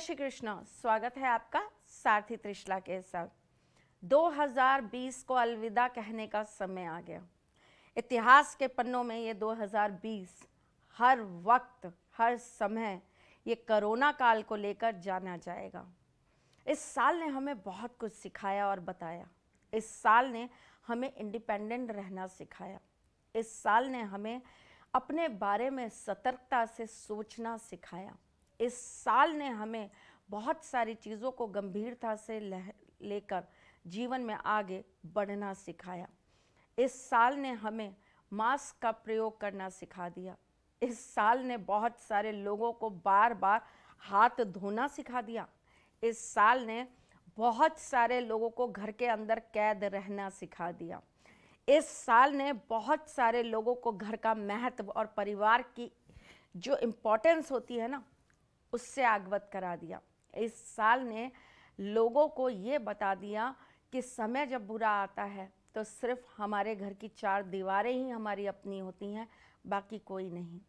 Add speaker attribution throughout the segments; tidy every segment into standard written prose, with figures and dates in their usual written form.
Speaker 1: श्री कृष्ण। स्वागत है आपका सारथी त्रिशला के साथ। 2020 को अलविदा कहने का समय आ गया। इतिहास के पन्नों में ये 2020 हर वक्त हर समय ये कोरोना काल को लेकर जाना जाएगा। इस साल ने हमें बहुत कुछ सिखाया और बताया। इस साल ने हमें इंडिपेंडेंट रहना सिखाया। इस साल ने हमें अपने बारे में सतर्कता से सोचना सिखाया। इस साल ने हमें बहुत सारी चीज़ों को गंभीरता से लेकर जीवन में आगे बढ़ना सिखाया। इस साल ने हमें मास्क का प्रयोग करना सिखा दिया। इस साल ने बहुत सारे लोगों को बार बार हाथ धोना सिखा दिया। इस साल ने बहुत सारे लोगों को घर के अंदर कैद रहना सिखा दिया। इस साल ने बहुत सारे लोगों को घर का महत्व और परिवार की जो इम्पोर्टेंस होती है ना, उससे अवगत करा दिया। इस साल ने लोगों को ये बता दिया कि समय जब बुरा आता है तो सिर्फ हमारे घर की चार दीवारें ही हमारी अपनी होती हैं, बाकी कोई नहीं।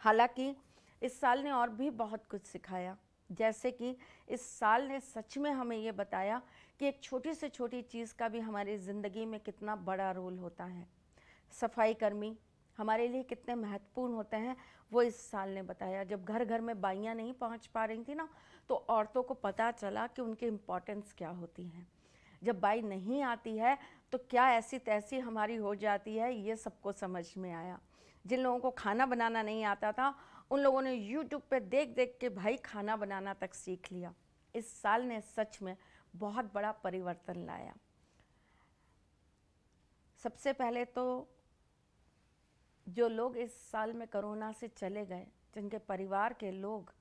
Speaker 1: हालांकि इस साल ने और भी बहुत कुछ सिखाया, जैसे कि इस साल ने सच में हमें ये बताया कि एक छोटी से छोटी चीज़ का भी हमारी ज़िंदगी में कितना बड़ा रोल होता है। सफाई कर्मी हमारे लिए कितने महत्वपूर्ण होते हैं, वो इस साल ने बताया। जब घर घर में बाइयाँ नहीं पहुंच पा रही थी ना, तो औरतों को पता चला कि उनकी इम्पोर्टेंस क्या होती है। जब बाई नहीं आती है तो क्या ऐसी तैसी हमारी हो जाती है, ये सबको समझ में आया। जिन लोगों को खाना बनाना नहीं आता था, उन लोगों ने यूट्यूब पे देख देख के भाई खाना बनाना तक सीख लिया। इस साल ने सच में बहुत बड़ा परिवर्तन लाया। सबसे पहले तो जो लोग इस साल में कोरोना से चले गए, जिनके परिवार के लोग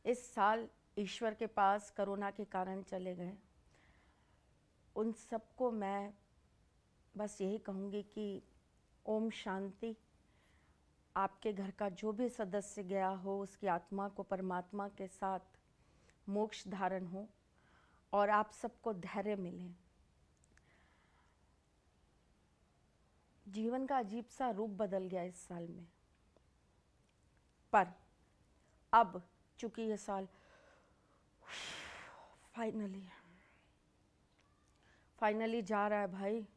Speaker 1: इस साल ईश्वर के पास कोरोना के कारण चले गए, उन सबको मैं बस यही कहूँगी कि ओम शांति। आपके घर का जो भी सदस्य गया हो, उसकी आत्मा को परमात्मा के साथ मोक्ष धारण हो और आप सबको धैर्य मिले। जीवन का अजीब सा रूप बदल गया इस साल में, पर अब चूंकि ये साल फाइनली जा रहा है, भाई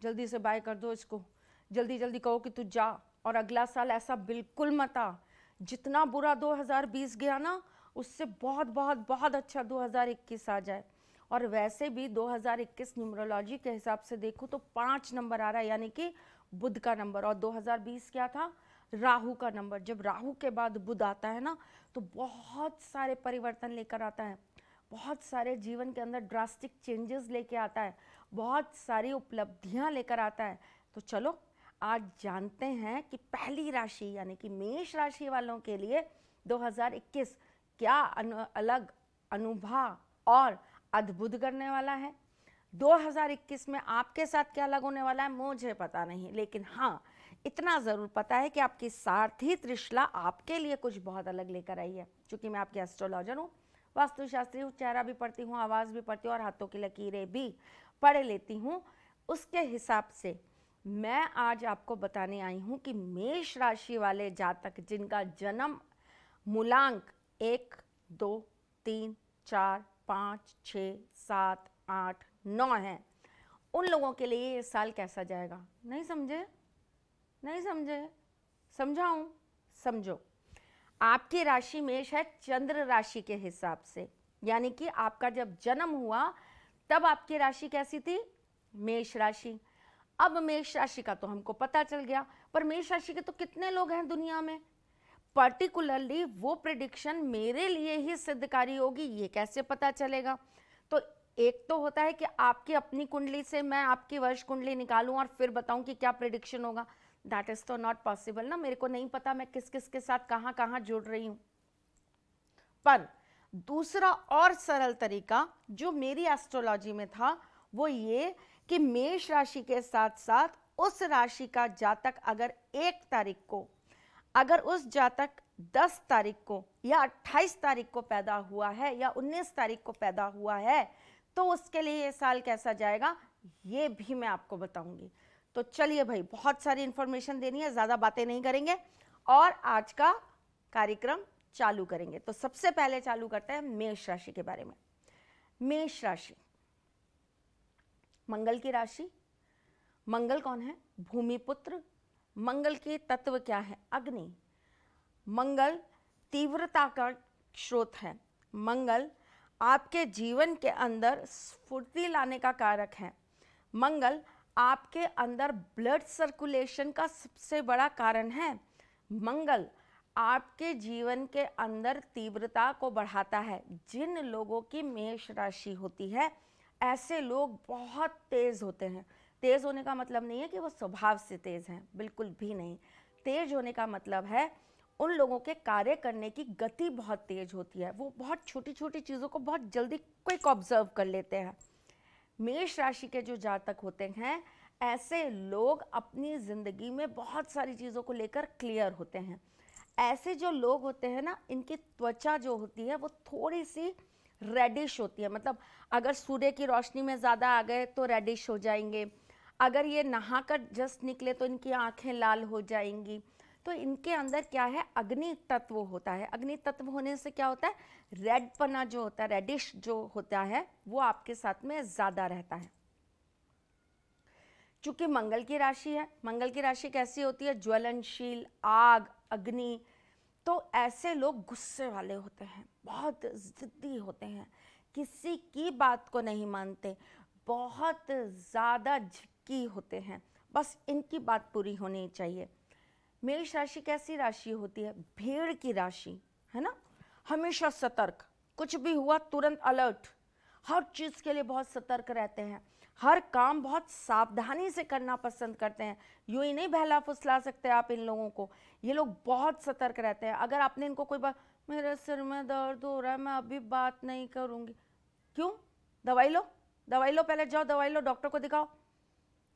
Speaker 1: जल्दी से बाय कर दो इसको, जल्दी जल्दी कहो कि तू जा। और अगला साल ऐसा बिल्कुल मत आ, जितना बुरा 2020 गया ना, उससे बहुत बहुत बहुत अच्छा 2021 आ जाए। और वैसे भी 2021 न्यूमरोलॉजी के हिसाब से देखो तो 5 नंबर आ रहा है, यानी कि बुध का नंबर। और 2020 क्या था? राहु का नंबर। जब राहु के बाद बुध आता है ना, तो बहुत सारे परिवर्तन लेकर आता है, बहुत सारे जीवन के अंदर ड्रास्टिक चेंजेस लेके आता है, बहुत सारी उपलब्धियां लेकर आता है। तो चलो आज जानते हैं कि पहली राशि यानी कि मेष राशि वालों के लिए 2021 क्या अलग अनुभव और अद्भुत करने वाला है। 2021 में आपके साथ क्या अलग होने वाला है मुझे पता नहीं, लेकिन हाँ इतना ज़रूर पता है कि आपकी सारथी त्रिशला आपके लिए कुछ बहुत अलग लेकर आई है। क्योंकि मैं आपकी एस्ट्रोलॉजर हूँ, वास्तुशास्त्री हूँ, चेहरा भी पढ़ती हूँ, आवाज़ भी पढ़ती हूँ और हाथों की लकीरें भी पढ़ लेती हूँ। उसके हिसाब से मैं आज आपको बताने आई हूँ कि मेष राशि वाले जातक जिनका जन्म मूलांक 1, 2, 3, 4, 5, 6, 7, 8, 9 है, उन लोगों के लिए ये साल कैसा जाएगा। नहीं समझे? नहीं समझे? समझाऊं? समझो। आपकी राशि मेष है चंद्र राशि के हिसाब से, यानी कि आपका जब जन्म हुआ तब आपकी राशि कैसी थी? मेष राशि। अब मेष राशि का तो हमको पता चल गया, पर मेष राशि के तो कितने लोग हैं दुनिया में? पर्टिकुलरली वो प्रेडिक्शन मेरे लिए ही सिद्धकारी होगी, ये कैसे पता चलेगा? तो एक तो होता है कि आपकी अपनी कुंडली से मैं आपकी वर्ष कुंडली निकालूं और फिर बताऊं कि क्या प्रेडिक्शन होगा। दैट इज तो नॉट पॉसिबल ना, मेरे को नहीं पता मैं किस किस के साथ कहां कहां जुड़ रही हूं। पर दूसरा और सरल तरीका जो मेरी एस्ट्रोलॉजी में था वो ये कि मेष राशि के साथ साथ उस राशि का जातक अगर 1 तारीख को, अगर उस जातक 10 तारीख को या 28 तारीख को पैदा हुआ है या 19 तारीख को पैदा हुआ है, तो उसके लिए ये साल कैसा जाएगा ये भी मैं आपको बताऊंगी। तो चलिए भाई, बहुत सारी इंफॉर्मेशन देनी है, ज़्यादा बातें नहीं करेंगे और आज का कार्यक्रम चालू करेंगे। तो सबसे पहले चालू करते हैं मेष राशि के बारे में। मेष राशि, मंगल की राशि। मंगल कौन है? भूमिपुत्र। मंगल के तत्व क्या है? अग्नि। मंगल तीव्रता का स्रोत है। मंगल आपके जीवन के अंदर स्फूर्ति लाने का कारक है। मंगल आपके अंदर ब्लड सर्कुलेशन का सबसे बड़ा कारण है। मंगल आपके जीवन के अंदर तीव्रता को बढ़ाता है। जिन लोगों की मेष राशि होती है, ऐसे लोग बहुत तेज होते हैं। तेज होने का मतलब नहीं है कि वो स्वभाव से तेज हैं, बिल्कुल भी नहीं। तेज होने का मतलब है उन लोगों के कार्य करने की गति बहुत तेज होती है। वो बहुत छोटी छोटी चीज़ों को बहुत जल्दी क्विक ऑब्जर्व कर लेते हैं। मेष राशि के जो जातक होते हैं, ऐसे लोग अपनी ज़िंदगी में बहुत सारी चीज़ों को लेकर क्लियर होते हैं। ऐसे जो लोग होते हैं ना, इनकी त्वचा जो होती है वो थोड़ी सी रेडिश होती है। मतलब अगर सूर्य की रोशनी में ज़्यादा आ गए तो रेडिश हो जाएंगे। अगर ये नहाकर जस्ट निकले तो इनकी आंखें लाल हो जाएंगी। तो इनके अंदर क्या है? अग्नि तत्व होता है। अग्नि तत्व होने से क्या होता है? रेडपना जो होता है, रेडिश जो होता है, वो आपके साथ में ज़्यादा रहता है। चूंकि मंगल की राशि है, मंगल की राशि कैसी होती है? ज्वलनशील, आग, अग्नि। तो ऐसे लोग गुस्से वाले होते हैं, बहुत जिद्दी होते हैं, किसी की बात को नहीं मानते, बहुत ज़्यादा झिक्की होते हैं, बस इनकी बात पूरी होनी चाहिए। मेष राशि कैसी राशि होती है? भेड़ की राशि है ना। हमेशा सतर्क, कुछ भी हुआ तुरंत अलर्ट, हर चीज़ के लिए बहुत सतर्क रहते हैं, हर काम बहुत सावधानी से करना पसंद करते हैं। यूँ ही नहीं बहला फुसला सकते आप इन लोगों को। ये लोग बहुत सतर्क रहते हैं। अगर आपने इनको कोई बात, मेरे सिर में दर्द हो रहा है, मैं अभी बात नहीं करूँगी, क्यों? दवाई लो, दवाई लो, पहले जाओ दवाई लो, डॉक्टर को दिखाओ।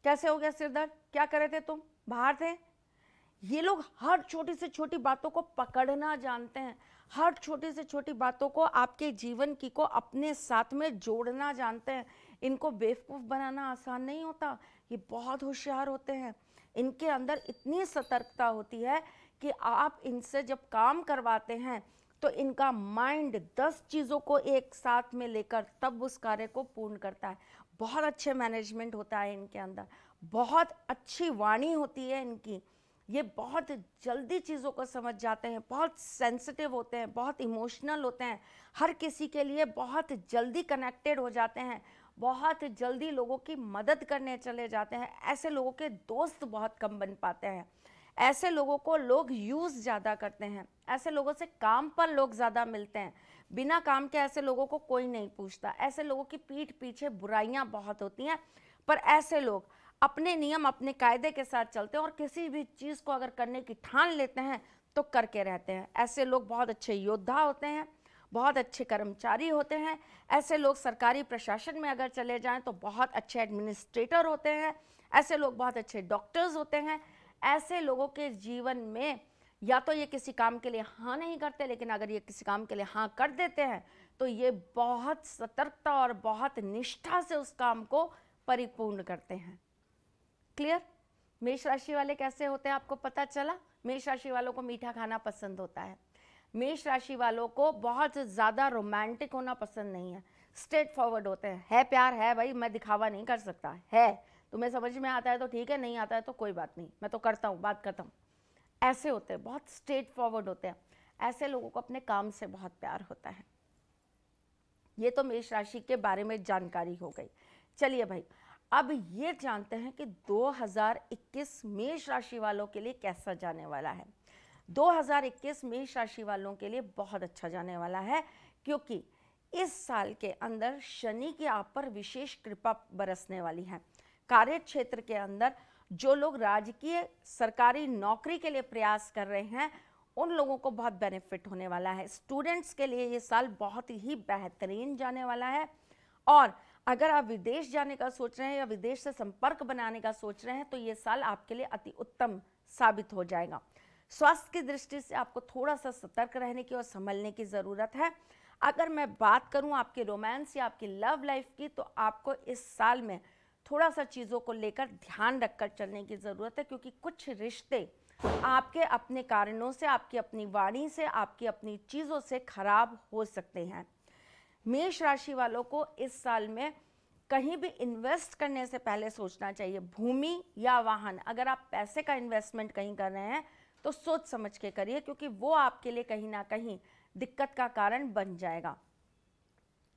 Speaker 1: कैसे हो गया सिर दर्द? क्या कर रहे थे तुम? बाहर थे? ये लोग हर छोटी से छोटी बातों को पकड़ना जानते हैं, हर छोटी से छोटी बातों को आपके जीवन की को अपने साथ में जोड़ना जानते हैं। इनको बेवकूफ़ बनाना आसान नहीं होता। ये बहुत होशियार होते हैं। इनके अंदर इतनी सतर्कता होती है कि आप इनसे जब काम करवाते हैं तो इनका माइंड 10 चीज़ों को एक साथ में लेकर तब उस कार्य को पूर्ण करता है। बहुत अच्छे मैनेजमेंट होता है इनके अंदर, बहुत अच्छी वाणी होती है इनकी। ये बहुत जल्दी चीज़ों को समझ जाते हैं, बहुत सेंसिटिव होते हैं, बहुत इमोशनल होते हैं, हर किसी के लिए बहुत जल्दी कनेक्टेड हो जाते हैं, बहुत जल्दी लोगों की मदद करने चले जाते हैं। ऐसे लोगों के दोस्त बहुत कम बन पाते हैं। ऐसे लोगों को लोग यूज़ ज़्यादा करते हैं। ऐसे लोगों से काम पर लोग ज़्यादा मिलते हैं। बिना काम के ऐसे लोगों को कोई नहीं पूछता। ऐसे लोगों की पीठ पीछे बुराइयां बहुत होती हैं, पर ऐसे लोग अपने नियम, अपने कायदे के साथ चलते हैं और किसी भी चीज़ को अगर करने की ठान लेते हैं तो करके रहते हैं। ऐसे लोग बहुत अच्छे योद्धा होते हैं, बहुत अच्छे कर्मचारी होते हैं। ऐसे लोग सरकारी प्रशासन में अगर चले जाएं तो बहुत अच्छे एडमिनिस्ट्रेटर होते हैं। ऐसे लोग बहुत अच्छे डॉक्टर्स होते हैं। ऐसे लोगों के जीवन में या तो ये किसी काम के लिए हाँ नहीं करते, लेकिन अगर ये किसी काम के लिए हाँ कर देते हैं तो ये बहुत सतर्कता और बहुत निष्ठा से उस काम को परिपूर्ण करते हैं। क्लियर? मेष राशि वाले कैसे होते हैं आपको पता चला? मेष राशि वालों को मीठा खाना पसंद होता है। मेष राशि वालों को बहुत ज़्यादा रोमांटिक होना पसंद नहीं है, स्ट्रेट फॉरवर्ड होते हैं। है प्यार है भाई, मैं दिखावा नहीं कर सकता, है तुम्हें समझ में आता है तो ठीक है, नहीं आता है तो कोई बात नहीं, मैं तो करता हूँ, बात खत्म। ऐसे होते हैं, बहुत स्ट्रेट फॉरवर्ड होते हैं। ऐसे लोगों को अपने काम से बहुत प्यार होता है। ये तो मेष राशि के बारे में जानकारी हो गई। चलिए भाई, अब ये जानते हैं कि 2021 मेष राशि वालों के लिए कैसा जाने वाला है। 2021 मेष राशि वालों के लिए बहुत अच्छा जाने वाला है, क्योंकि इस साल के अंदर शनि की आप पर विशेष कृपा बरसने वाली है। कार्य क्षेत्र के अंदर जो लोग राजकीय सरकारी नौकरी के लिए प्रयास कर रहे हैं, उन लोगों को बहुत बेनिफिट होने वाला है। स्टूडेंट्स के लिए ये साल बहुत ही बेहतरीन जाने वाला है। और अगर आप विदेश जाने का सोच रहे हैं या विदेश से संपर्क बनाने का सोच रहे हैं तो ये साल आपके लिए अति उत्तम साबित हो जाएगा। स्वास्थ्य की दृष्टि से आपको थोड़ा सा सतर्क रहने की और संभलने की ज़रूरत है। अगर मैं बात करूं आपके रोमांस या आपकी लव लाइफ की, तो आपको इस साल में थोड़ा सा चीज़ों को लेकर ध्यान रखकर चलने की ज़रूरत है, क्योंकि कुछ रिश्ते आपके अपने कारणों से, आपकी अपनी वाणी से, आपकी अपनी चीज़ों से खराब हो सकते हैं। मेष राशि वालों को इस साल में कहीं भी इन्वेस्ट करने से पहले सोचना चाहिए। भूमि या वाहन, अगर आप पैसे का इन्वेस्टमेंट कहीं कर रहे हैं तो सोच समझ के करिए, क्योंकि वो आपके लिए कहीं ना कहीं दिक्कत का कारण बन जाएगा।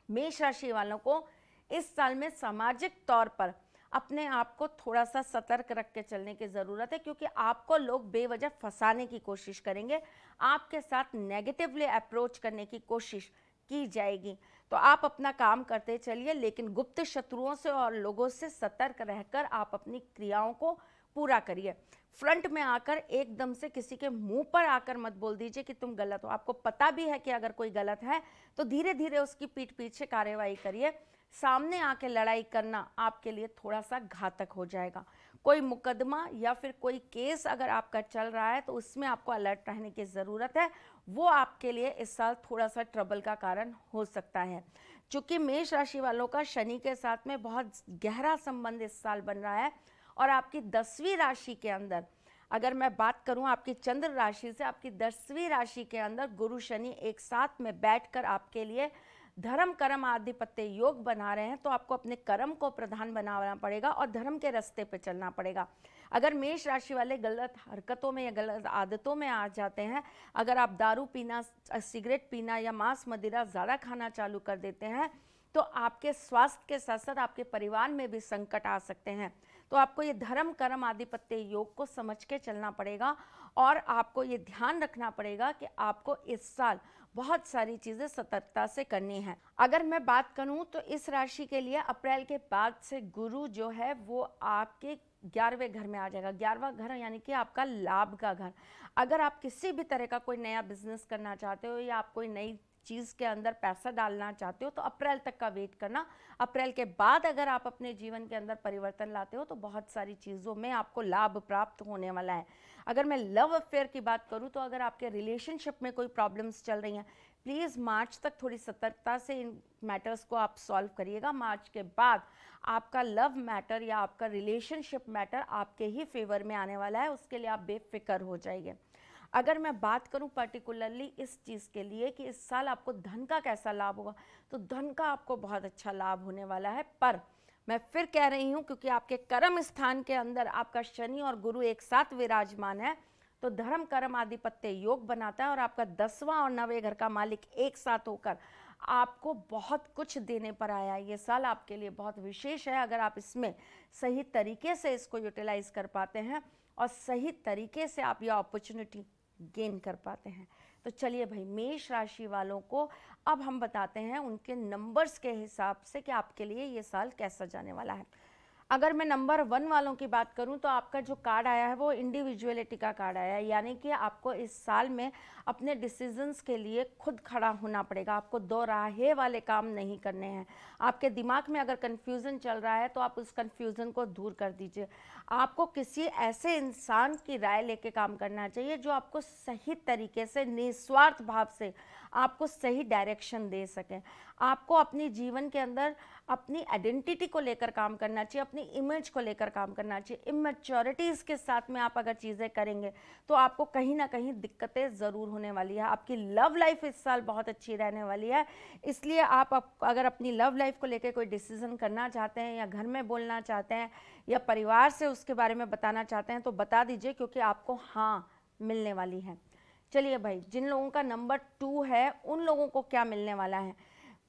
Speaker 1: मेष राशि वालों को इस साल में सामाजिक तौर पर अपने आप को थोड़ा सा सतर्क रख के चलने की ज़रूरत है, क्योंकि आपको लोग बेवजह फंसाने की कोशिश करेंगे, आपके साथ नेगेटिवली अप्रोच करने की कोशिश की जाएगी। तो आप अपना काम करते चलिए, लेकिन गुप्त शत्रुओं से और लोगों से सतर्क रहकर आप अपनी क्रियाओं को पूरा करिए। फ्रंट में आकर एकदम से किसी के मुंह पर आकर मत बोल दीजिए कि तुम गलत हो। आपको पता भी है कि अगर कोई गलत है तो धीरे धीरे उसकी पीठ पीछे कार्रवाई करिए। सामने आके लड़ाई करना आपके लिए थोड़ा सा घातक हो जाएगा। कोई मुकदमा या फिर कोई केस अगर आपका चल रहा है तो उसमें आपको अलर्ट रहने की ज़रूरत है, वो आपके लिए इस साल थोड़ा सा ट्रबल का कारण हो सकता है। चूँकि मेष राशि वालों का शनि के साथ में बहुत गहरा संबंध इस साल बन रहा है, और आपकी 10वीं राशि के अंदर, अगर मैं बात करूं आपकी चंद्र राशि से, आपकी 10वीं राशि के अंदर गुरु शनि एक साथ में बैठकर आपके लिए धर्म कर्म आधिपत्य योग बना रहे हैं, तो आपको अपने कर्म को प्रधान बनाना पड़ेगा और धर्म के रास्ते पे चलना पड़ेगा। अगर मेष राशि वाले गलत हरकतों में या गलत आदतों में आ जाते हैं, अगर आप दारू पीना, सिगरेट पीना या मांस मदिरा ज़्यादा खाना चालू कर देते हैं, तो आपके स्वास्थ्य के साथ साथ आपके परिवार में भी संकट आ सकते हैं। तो आपको ये धर्म कर्म आधिपत्य योग को समझ के चलना पड़ेगा, और आपको ये ध्यान रखना पड़ेगा कि आपको इस साल बहुत सारी चीज़ें सतर्कता से करनी है। अगर मैं बात करूं तो इस राशि के लिए अप्रैल के बाद से गुरु जो है वो आपके 11वें घर में आ जाएगा। 11वां घर यानी कि आपका लाभ का घर। अगर आप किसी भी तरह का कोई नया बिजनेस करना चाहते हो या आप कोई नई चीज़ के अंदर पैसा डालना चाहते हो तो अप्रैल तक का वेट करना। अप्रैल के बाद अगर आप अपने जीवन के अंदर परिवर्तन लाते हो तो बहुत सारी चीज़ों में आपको लाभ प्राप्त होने वाला है। अगर मैं लव अफेयर की बात करूं तो अगर आपके रिलेशनशिप में कोई प्रॉब्लम्स चल रही हैं, प्लीज़ मार्च तक थोड़ी सतर्कता से इन मैटर्स को आप सॉल्व करिएगा। मार्च के बाद आपका लव मैटर या आपका रिलेशनशिप मैटर आपके ही फेवर में आने वाला है, उसके लिए आप बेफिक्र हो जाइए। अगर मैं बात करूं पर्टिकुलरली इस चीज़ के लिए कि इस साल आपको धन का कैसा लाभ होगा, तो धन का आपको बहुत अच्छा लाभ होने वाला है। पर मैं फिर कह रही हूं, क्योंकि आपके कर्म स्थान के अंदर आपका शनि और गुरु एक साथ विराजमान है, तो धर्म कर्म आधिपत्य योग बनाता है, और आपका 10वां और 9वें घर का मालिक एक साथ होकर आपको बहुत कुछ देने पर आया है। ये साल आपके लिए बहुत विशेष है अगर आप इसमें सही तरीके से इसको यूटिलाइज कर पाते हैं और सही तरीके से आप ये अपॉर्चुनिटी गेन कर पाते हैं। तो चलिए भाई, मेष राशि वालों को अब हम बताते हैं उनके नंबर्स के हिसाब से कि आपके लिए ये साल कैसा जाने वाला है। अगर मैं नंबर 1 वालों की बात करूं तो आपका जो कार्ड आया है वो इंडिविजुअलिटी का कार्ड आया है, यानी कि आपको इस साल में अपने डिसीजंस के लिए खुद खड़ा होना पड़ेगा। आपको दो राहे वाले काम नहीं करने हैं। आपके दिमाग में अगर कन्फ्यूज़न चल रहा है तो आप उस कन्फ्यूज़न को दूर कर दीजिए। आपको किसी ऐसे इंसान की राय लेके काम करना चाहिए जो आपको सही तरीके से निस्वार्थ भाव से आपको सही डायरेक्शन दे सकें। आपको अपनी जीवन के अंदर अपनी आइडेंटिटी को लेकर काम करना चाहिए, अपनी इमेज को लेकर काम करना चाहिए। इमेच्योरिटीज़ के साथ में आप अगर चीज़ें करेंगे तो आपको कहीं ना कहीं दिक्कतें ज़रूर होने वाली है। आपकी लव लाइफ इस साल बहुत अच्छी रहने वाली है, इसलिए आप अगर अपनी लव लाइफ को लेकर कोई डिसीज़न करना चाहते हैं या घर में बोलना चाहते हैं या परिवार से उसके बारे में बताना चाहते हैं तो बता दीजिए, क्योंकि आपको हाँ मिलने वाली है। चलिए भाई, जिन लोगों का नंबर 2 है उन लोगों को क्या मिलने वाला है?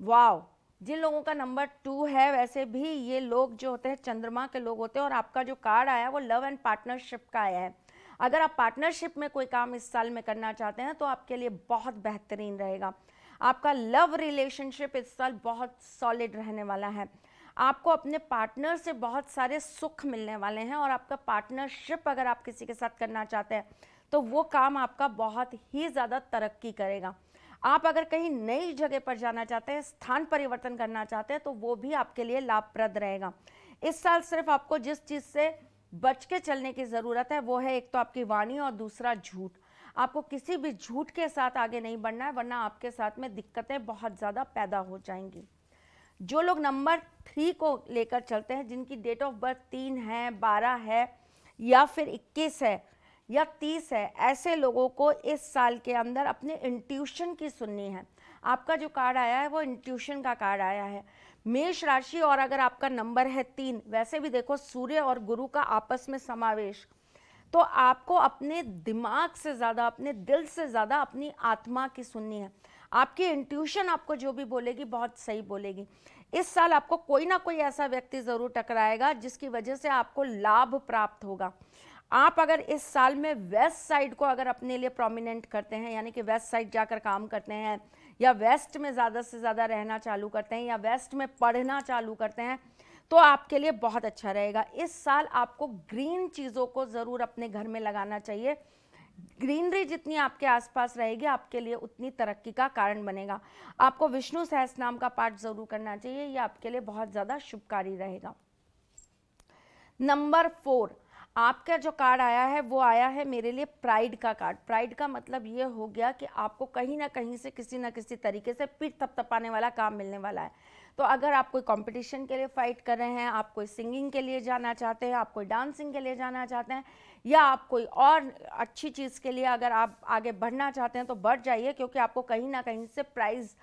Speaker 1: वाव, जिन लोगों का नंबर 2 है, वैसे भी ये लोग जो होते हैं चंद्रमा के लोग होते हैं, और आपका जो कार्ड आया है वो लव एंड पार्टनरशिप का आया है। अगर आप पार्टनरशिप में कोई काम इस साल में करना चाहते हैं तो आपके लिए बहुत बेहतरीन रहेगा। आपका लव रिलेशनशिप इस साल बहुत सॉलिड रहने वाला है। आपको अपने पार्टनर से बहुत सारे सुख मिलने वाले हैं, और आपका पार्टनरशिप अगर आप किसी के साथ करना चाहते हैं तो वो काम आपका बहुत ही ज़्यादा तरक्की करेगा। आप अगर कहीं नई जगह पर जाना चाहते हैं, स्थान परिवर्तन करना चाहते हैं, तो वो भी आपके लिए लाभप्रद रहेगा। इस साल सिर्फ आपको जिस चीज़ से बच के चलने की ज़रूरत है वो है एक तो आपकी वाणी और दूसरा झूठ। आपको किसी भी झूठ के साथ आगे नहीं बढ़ना है, वरना आपके साथ में दिक्कतें बहुत ज़्यादा पैदा हो जाएंगी। जो लोग नंबर 3 को लेकर चलते हैं, जिनकी डेट ऑफ बर्थ 3 है, 12 है या फिर 21 है, या 30 है, ऐसे लोगों को इस साल के अंदर अपने इंट्यूशन की सुननी है। आपका जो कार्ड आया है वो इंट्यूशन का कार्ड आया है। मेष राशि, और अगर आपका नंबर है 3, वैसे भी देखो सूर्य और गुरु का आपस में समावेश, तो आपको अपने दिमाग से ज़्यादा, अपने दिल से ज़्यादा अपनी आत्मा की सुननी है। आपकी इंट्यूशन आपको जो भी बोलेगी बहुत सही बोलेगी। इस साल आपको कोई ना कोई ऐसा व्यक्ति ज़रूर टकराएगा जिसकी वजह से आपको लाभ प्राप्त होगा। आप अगर इस साल में वेस्ट साइड को अगर अपने लिए प्रोमिनेंट करते हैं, यानी कि वेस्ट साइड जाकर काम करते हैं, या वेस्ट में ज़्यादा से ज़्यादा रहना चालू करते हैं, या वेस्ट में पढ़ना चालू करते हैं, तो आपके लिए बहुत अच्छा रहेगा। इस साल आपको ग्रीन चीज़ों को ज़रूर अपने घर में लगाना चाहिए। ग्रीनरी जितनी आपके आसपास रहेगी आपके लिए उतनी तरक्की का कारण बनेगा। आपको विष्णु सहस्त्रनाम का पाठ ज़रूर करना चाहिए, यह आपके लिए बहुत ज़्यादा शुभकारी रहेगा। नंबर 4, आपका जो कार्ड आया है वो आया है मेरे लिए प्राइड का कार्ड। प्राइड का मतलब ये हो गया कि आपको कहीं ना कहीं से किसी ना किसी तरीके से पीठ थपथपाने वाला काम मिलने वाला है। तो अगर आप कोई कंपटीशन के लिए फाइट कर रहे हैं, आप कोई सिंगिंग के लिए जाना चाहते हैं, आप कोई डांसिंग के लिए जाना चाहते हैं, या आप कोई और अच्छी चीज़ के लिए अगर आप आगे बढ़ना चाहते हैं तो बढ़ जाइए, क्योंकि आपको कहीं ना कहीं से प्राइज़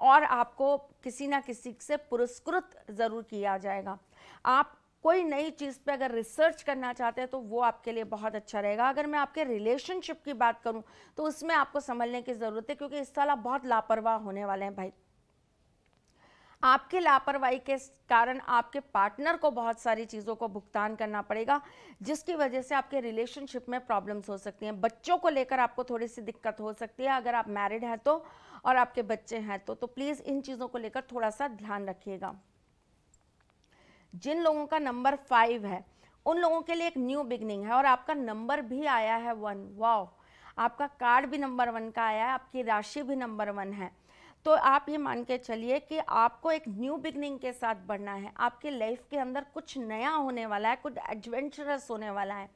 Speaker 1: और आपको किसी ना किसी से पुरस्कृत ज़रूर किया जाएगा। आप कोई नई चीज़ पे अगर रिसर्च करना चाहते हैं तो वो आपके लिए बहुत अच्छा रहेगा। अगर मैं आपके रिलेशनशिप की बात करूं तो उसमें आपको संभलने की ज़रूरत है, क्योंकि इस साल आप बहुत लापरवाह होने वाले हैं भाई। आपकी लापरवाही के कारण आपके पार्टनर को बहुत सारी चीज़ों को भुगतान करना पड़ेगा, जिसकी वजह से आपके रिलेशनशिप में प्रॉब्लम्स हो सकती हैं। बच्चों को लेकर आपको थोड़ी सी दिक्कत हो सकती है अगर आप मैरिड हैं तो, और आपके बच्चे हैं तो प्लीज़ इन चीज़ों को लेकर थोड़ा सा ध्यान रखिएगा। जिन लोगों का नंबर 5 है उन लोगों के लिए एक न्यू बिगनिंग है, और आपका नंबर भी आया है 1। वाओ, आपका कार्ड भी नंबर 1 का आया है, आपकी राशि भी नंबर 1 है। तो आप ये मान के चलिए कि आपको एक न्यू बिगनिंग के साथ बढ़ना है। आपकी लाइफ के अंदर कुछ नया होने वाला है, कुछ एडवेंचरस होने वाला है।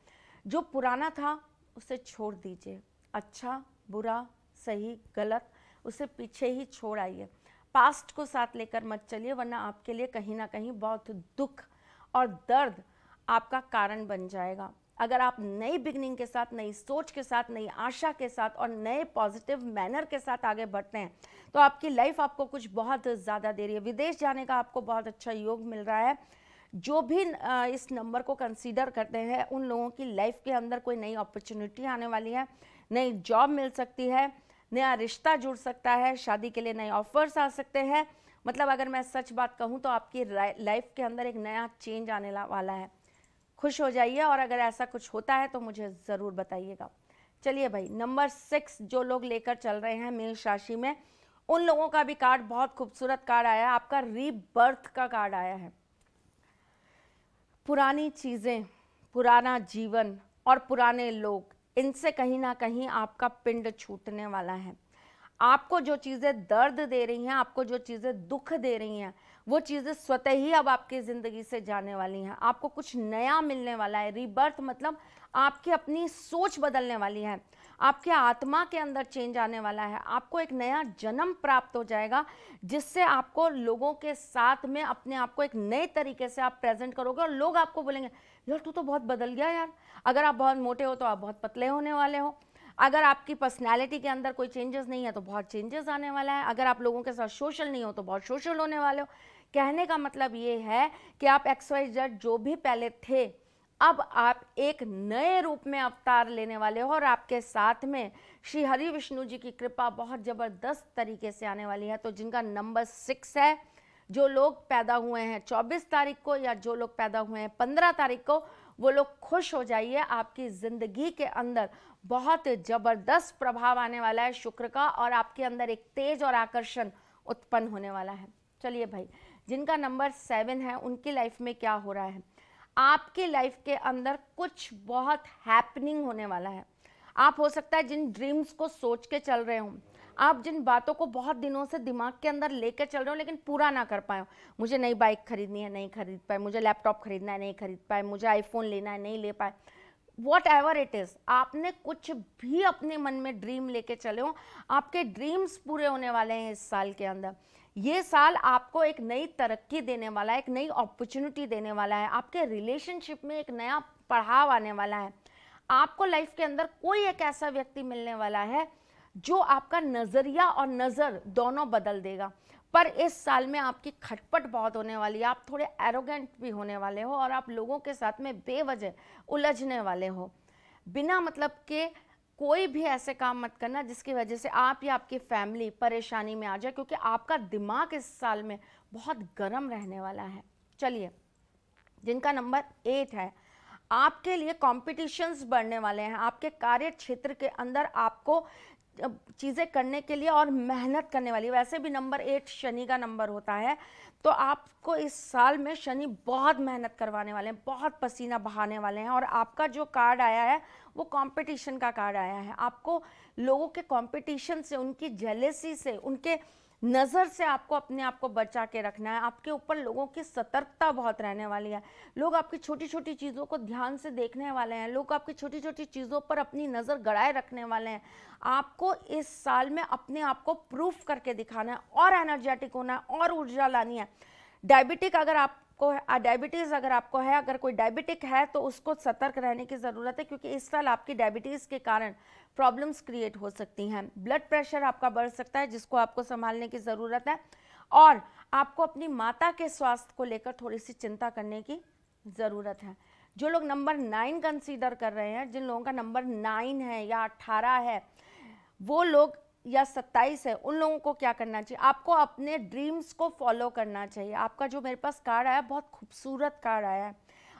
Speaker 1: जो पुराना था उसे छोड़ दीजिए, अच्छा बुरा सही गलत उसे पीछे ही छोड़ आइए। पास्ट को साथ लेकर मत चलिए, वरना आपके लिए कहीं ना कहीं बहुत दुख और दर्द आपका कारण बन जाएगा। अगर आप नई बिगनिंग के साथ, नई सोच के साथ, नई आशा के साथ और नए पॉजिटिव मैनर के साथ आगे बढ़ते हैं तो आपकी लाइफ आपको कुछ बहुत ज़्यादा दे रही है। विदेश जाने का आपको बहुत अच्छा योग मिल रहा है। जो भी इस नंबर को कंसीडर करते हैं उन लोगों की लाइफ के अंदर कोई नई अपॉर्चुनिटी आने वाली है, नई जॉब मिल सकती है, नया रिश्ता जुड़ सकता है, शादी के लिए नए ऑफर्स आ सकते हैं। मतलब अगर मैं सच बात कहूँ तो आपकी लाइफ के अंदर एक नया चेंज आने वाला है। खुश हो जाइए, और अगर ऐसा कुछ होता है तो मुझे ज़रूर बताइएगा। चलिए भाई, नंबर 6 जो लोग लेकर चल रहे हैं मेष राशि में, उन लोगों का भी कार्ड बहुत खूबसूरत कार्ड आया है। आपका रीबर्थ का कार्ड आया है। पुरानी चीज़ें, पुराना जीवन और पुराने लोग, इनसे कहीं ना कहीं आपका पिंड छूटने वाला है। आपको जो चीज़ें दर्द दे रही हैं, आपको जो चीज़ें दुख दे रही हैं, वो चीज़ें स्वतः ही अब आपकी ज़िंदगी से जाने वाली हैं। आपको कुछ नया मिलने वाला है। रीबर्थ मतलब आपकी अपनी सोच बदलने वाली है, आपके आत्मा के अंदर चेंज आने वाला है। आपको एक नया जन्म प्राप्त हो जाएगा, जिससे आपको लोगों के साथ में अपने आप को एक नए तरीके से आप प्रेजेंट करोगे, और लोग आपको बोलेंगे यार तू तो बहुत बदल गया यार। अगर आप बहुत मोटे हो तो आप बहुत पतले होने वाले हो। अगर आपकी पर्सनैलिटी के अंदर कोई चेंजेस नहीं है तो बहुत चेंजेस आने वाला है। अगर आप लोगों के साथ सोशल नहीं हो तो बहुत सोशल होने वाले हो। कहने का मतलब ये है कि आप XYZ जो भी पहले थे, अब आप एक नए रूप में अवतार लेने वाले हो, और आपके साथ में श्री हरि विष्णु जी की कृपा बहुत ज़बरदस्त तरीके से आने वाली है। तो जिनका नंबर 6 है, जो लोग पैदा हुए हैं 24 तारीख को, या जो लोग पैदा हुए हैं 15 तारीख को, वो लोग खुश हो जाइए। आपकी ज़िंदगी के अंदर बहुत ज़बरदस्त प्रभाव आने वाला है शुक्र का, और आपके अंदर एक तेज और आकर्षण उत्पन्न होने वाला है। चलिए भाई, जिनका नंबर 7 है उनकी लाइफ में क्या हो रहा है? आपकी लाइफ के अंदर कुछ बहुत हैपनिंग होने वाला है। आप हो सकता है जिन ड्रीम्स को सोच के चल रहे हो, आप जिन बातों को बहुत दिनों से दिमाग के अंदर लेकर चल रहे हो लेकिन पूरा ना कर पाए हो। मुझे नई बाइक खरीदनी है, नहीं खरीद पाए। मुझे लैपटॉप खरीदना है, नहीं खरीद पाए। मुझे आईफोन लेना है, नहीं ले पाए। वॉट एवर इट इज़, आपने कुछ भी अपने मन में ड्रीम लेके चले हो, आपके ड्रीम्स पूरे होने वाले हैं इस साल के अंदर। ये साल आपको एक नई तरक्की देने वाला है, एक नई अपॉर्चुनिटी देने वाला है। आपके रिलेशनशिप में एक नया पड़ाव आने वाला है। आपको लाइफ के अंदर कोई एक ऐसा व्यक्ति मिलने वाला है जो आपका नजरिया और नजर दोनों बदल देगा। पर इस साल में आपकी खटपट बहुत होने वाली है, आप थोड़े एरोगेंट भी होने वाले हो और आप लोगों के साथ में बेवजह उलझने वाले हो। बिना मतलब के कोई भी ऐसे काम मत करना जिसकी वजह से आप या आपकी फैमिली परेशानी में आ जाए, क्योंकि आपका दिमाग इस साल में बहुत गर्म रहने वाला है। चलिए, जिनका नंबर 8 है, आपके लिए कॉम्पिटिशन्स बढ़ने वाले हैं। आपके कार्य क्षेत्र के अंदर आपको चीज़ें करने के लिए और मेहनत करने वाली। वैसे भी नंबर 8 शनि का नंबर होता है, तो आपको इस साल में शनि बहुत मेहनत करवाने वाले हैं, बहुत पसीना बहाने वाले हैं। और आपका जो कार्ड आया है वो कंपटीशन का कार्ड आया है। आपको लोगों के कंपटीशन से, उनकी जेलेसी से, उनके नज़र से आपको अपने आप को बचा के रखना है। आपके ऊपर लोगों की सतर्कता बहुत रहने वाली है। लोग आपकी छोटी छोटी चीज़ों को ध्यान से देखने वाले हैं। लोग आपकी छोटी छोटी चीज़ों पर अपनी नज़र गड़ाए रखने वाले हैं। आपको इस साल में अपने आप को प्रूफ करके दिखाना है और एनर्जेटिक होना है और ऊर्जा लानी है। डायबिटीज़ अगर आपको है, अगर कोई डायबिटिक है तो उसको सतर्क रहने की ज़रूरत है, क्योंकि इस साल आपकी डायबिटीज़ के कारण प्रॉब्लम्स क्रिएट हो सकती हैं। ब्लड प्रेशर आपका बढ़ सकता है, जिसको आपको संभालने की ज़रूरत है। और आपको अपनी माता के स्वास्थ्य को लेकर थोड़ी सी चिंता करने की ज़रूरत है। जो लोग नंबर 9 कंसीडर कर रहे हैं, जिन लोगों का नंबर 9 है या 18 है वो लोग, या 27 है, उन लोगों को क्या करना चाहिए? आपको अपने ड्रीम्स को फॉलो करना चाहिए। आपका जो मेरे पास कार्ड आया, बहुत खूबसूरत कार्ड आया है।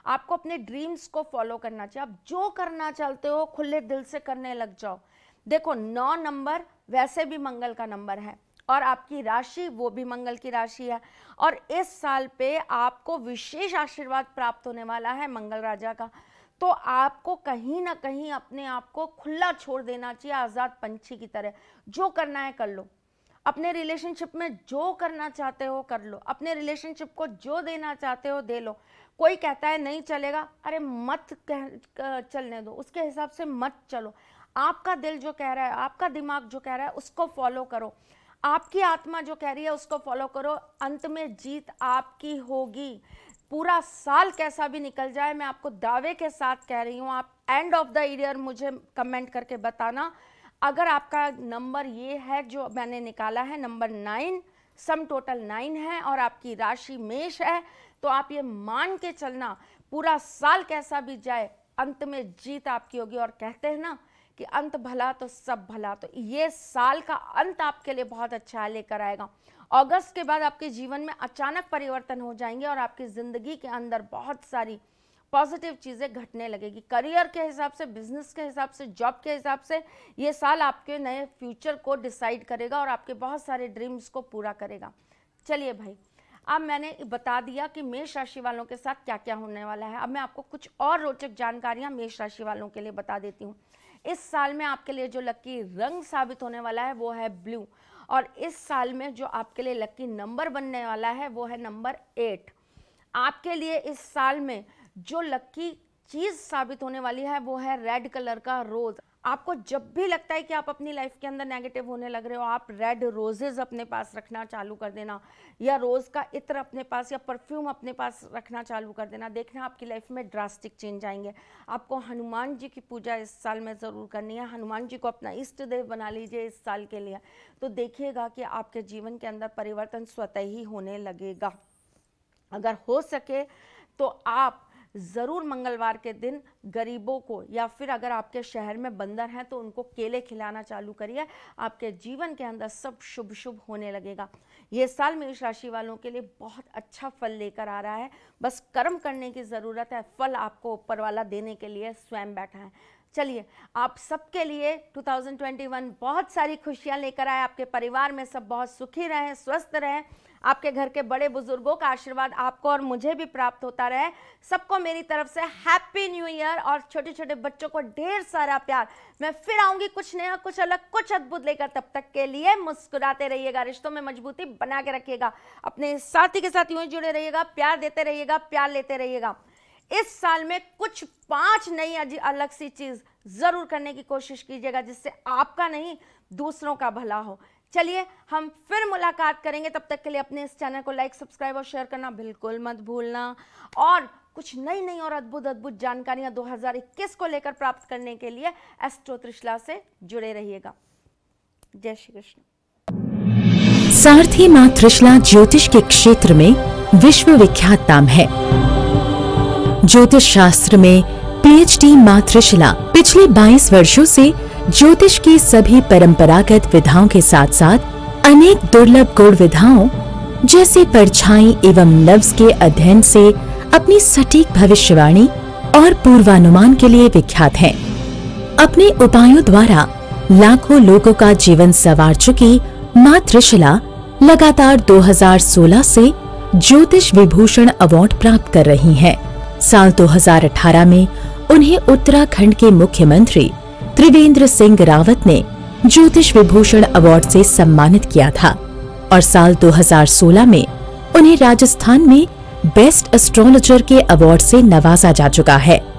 Speaker 1: आपको अपने ड्रीम्स को फॉलो करना चाहिए। आप जो करना चाहते हो खुले दिल से करने लग जाओ। देखो, 9 नंबर वैसे भी मंगल का नंबर है और आपकी राशि वो भी मंगल की राशि है। और इस साल पे आपको विशेष आशीर्वाद प्राप्त होने वाला है मंगल राजा का। तो आपको कहीं ना कहीं अपने आप को खुला छोड़ देना चाहिए, आज़ाद पंछी की तरह। जो करना है कर लो। अपने रिलेशनशिप में जो करना चाहते हो कर लो। अपने रिलेशनशिप को जो देना चाहते हो दे लो। कोई कहता है नहीं चलेगा, अरे मत चलने दो, उसके हिसाब से मत चलो। आपका दिल जो कह रहा है, आपका दिमाग जो कह रहा है उसको फॉलो करो। आपकी आत्मा जो कह रही है उसको फॉलो करो। अंत में जीत आपकी होगी। पूरा साल कैसा भी निकल जाए, मैं आपको दावे के साथ कह रही हूँ, आप एंड ऑफ द ईयर मुझे कमेंट करके बताना। अगर आपका नंबर ये है जो मैंने निकाला है, नंबर 9, सम टोटल 9 है और आपकी राशि मेष है, तो आप ये मान के चलना पूरा साल कैसा भी जाए अंत में जीत आपकी होगी। और कहते हैं ना कि अंत भला तो सब भला, तो ये साल का अंत आपके लिए बहुत अच्छा लेकर आएगा। अगस्त के बाद आपके जीवन में अचानक परिवर्तन हो जाएंगे और आपकी ज़िंदगी के अंदर बहुत सारी पॉजिटिव चीज़ें घटने लगेगी। करियर के हिसाब से, बिजनेस के हिसाब से, जॉब के हिसाब से ये साल आपके नए फ्यूचर को डिसाइड करेगा और आपके बहुत सारे ड्रीम्स को पूरा करेगा। चलिए भाई, अब मैंने बता दिया कि मेष राशि वालों के साथ क्या क्या होने वाला है। अब मैं आपको कुछ और रोचक जानकारियाँ मेष राशि वालों के लिए बता देती हूँ। इस साल में आपके लिए जो लकी रंग साबित होने वाला है वो है ब्लू। और इस साल में जो आपके लिए लकी नंबर बनने वाला है वो है नंबर 8। आपके लिए इस साल में जो लकी चीज़ साबित होने वाली है वो है रेड कलर का रोज़। आपको जब भी लगता है कि आप अपनी लाइफ के अंदर नेगेटिव होने लग रहे हो, आप रेड रोजेज अपने पास रखना चालू कर देना, या रोज़ का इत्र अपने पास या परफ्यूम अपने पास रखना चालू कर देना। देखना आपकी लाइफ में ड्रास्टिक चेंज आएंगे। आपको हनुमान जी की पूजा इस साल में ज़रूर करनी है। हनुमान जी को अपना इष्ट देव बना लीजिए इस साल के लिए, तो देखिएगा कि आपके जीवन के अंदर परिवर्तन स्वतः ही होने लगेगा। अगर हो सके तो आप ज़रूर मंगलवार के दिन गरीबों को, या फिर अगर आपके शहर में बंदर हैं तो उनको केले खिलाना चालू करिए। आपके जीवन के अंदर सब शुभ शुभ होने लगेगा। ये साल मेष राशि वालों के लिए बहुत अच्छा फल लेकर आ रहा है। बस कर्म करने की ज़रूरत है, फल आपको ऊपर वाला देने के लिए स्वयं बैठा है। चलिए, आप सबके लिए 2021 बहुत सारी खुशियाँ लेकर आए। आपके परिवार में सब बहुत सुखी रहें, स्वस्थ रहें। आपके घर के बड़े बुजुर्गों का आशीर्वाद आपको और मुझे भी प्राप्त होता रहे। सबको मेरी तरफ से हैप्पी न्यू ईयर, और छोटे छोटे बच्चों को ढेर सारा प्यार। मैं फिर आऊंगी कुछ नया, कुछ अलग, कुछ अद्भुत लेकर। तब तक के लिए मुस्कुराते रहिएगा, रिश्तों में मजबूती बना के रखिएगा, अपने साथी के साथ यूं ही जुड़े रहिएगा, प्यार देते रहिएगा, प्यार लेते रहिएगा। इस साल में कुछ 5 नई अलग सी चीज जरूर करने की कोशिश कीजिएगा, जिससे आपका नहीं दूसरों का भला हो। चलिए हम फिर मुलाकात करेंगे, तब तक के लिए अपने इस चैनल को लाइक, सब्सक्राइब और शेयर करना बिल्कुल मत भूलना। और कुछ नई और अद्भुत जानकारियां 2021 को लेकर प्राप्त करने के लिए एस्ट्रो त्रिशला से जुड़े रहिएगा। जय श्री कृष्ण।
Speaker 2: सारथी मां त्रिशला ज्योतिष के क्षेत्र में विश्व विख्यात नाम है। ज्योतिष शास्त्र में पीएचडी मां त्रिशला पिछले 22 वर्षों से ज्योतिष की सभी परंपरागत विधाओं के साथ साथ अनेक दुर्लभ गूढ़ विधाओं जैसे परछाई एवं नव्स के अध्ययन से अपनी सटीक भविष्यवाणी और पूर्वानुमान के लिए विख्यात हैं। अपने उपायों द्वारा लाखों लोगों का जीवन संवार चुकी मां त्रिशला लगातार 2016 से ज्योतिष विभूषण अवार्ड प्राप्त कर रही हैं। साल 2018 में उन्हें उत्तराखंड के मुख्यमंत्री त्रिवेंद्र सिंह रावत ने ज्योतिष विभूषण अवार्ड से सम्मानित किया था और साल 2016 में उन्हें राजस्थान में बेस्ट एस्ट्रोलॉजर के अवार्ड से नवाजा जा चुका है।